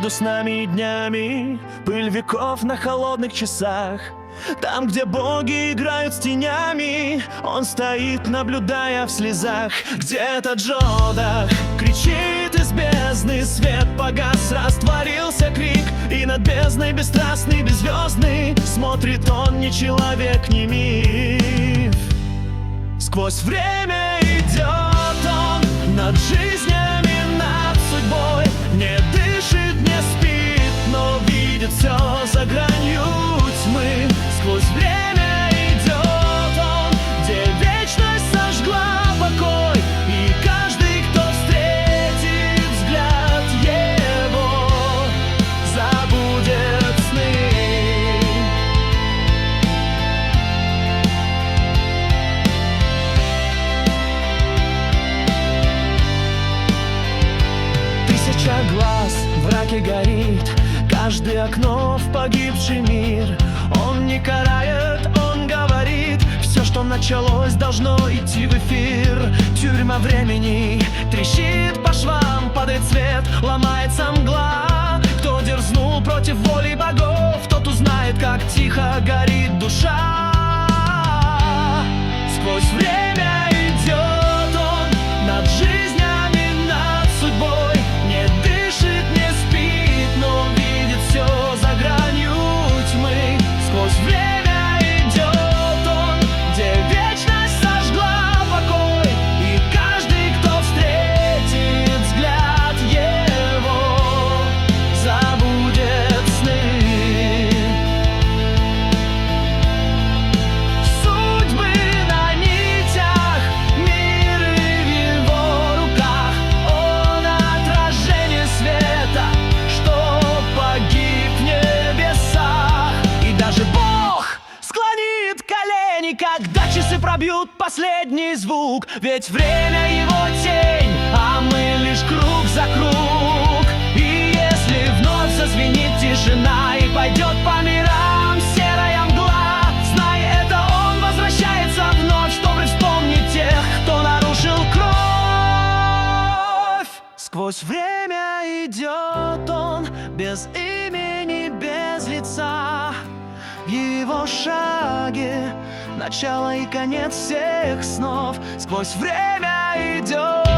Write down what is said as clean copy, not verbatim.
между снами и днями, пыль веков на холодных часах. Там, где боги играют с тенями, он стоит, наблюдая в слезах. Где-то Джодах кричит из бездны, свет погас, растворился крик. И над бездной бесстрастный, беззвездный смотрит он, не человек, не миф. Сквозь время идет он над жизнями, над судьбой. Не дышит, не спит, но видит все за гранью тьмы. Сквозь время идет он, где вечность сожгла покой. И каждый, кто встретит взгляд его, забудет сны. Тысяча глаз в раке горит, каждое окно в погибший мир. Он не карает, он говорит, все, что началось, должно идти в эфир. Тюрьма времени трещит по швам, падает свет, ломается мгла. Кто дерзнул против воли богов, тот узнает, как тихо горит душа. Сквозь время идет он над жизнями, над судьбой. Не дышит, не спит, но видит все за гранью тьмы. Сквозь время идет он, где вечность сожгла покой. И каждый, кто встретит взгляд его, забудет сны. Судьбы на нитях, мир и в его руках. Он отражение света, что погиб в небесах. И даже Бог склонит колени, когда часы пробьют последний звук. Ведь время его тень, а мы лишь круг за круг. И если вновь зазвенит тишина и пойдет по мирам серая мгла, знай, это он возвращается вновь, чтобы вспомнить тех, кто нарушил кровь. Сквозь время идет он, без имени, без лица. В его шаге начало и конец всех снов. Сквозь время идет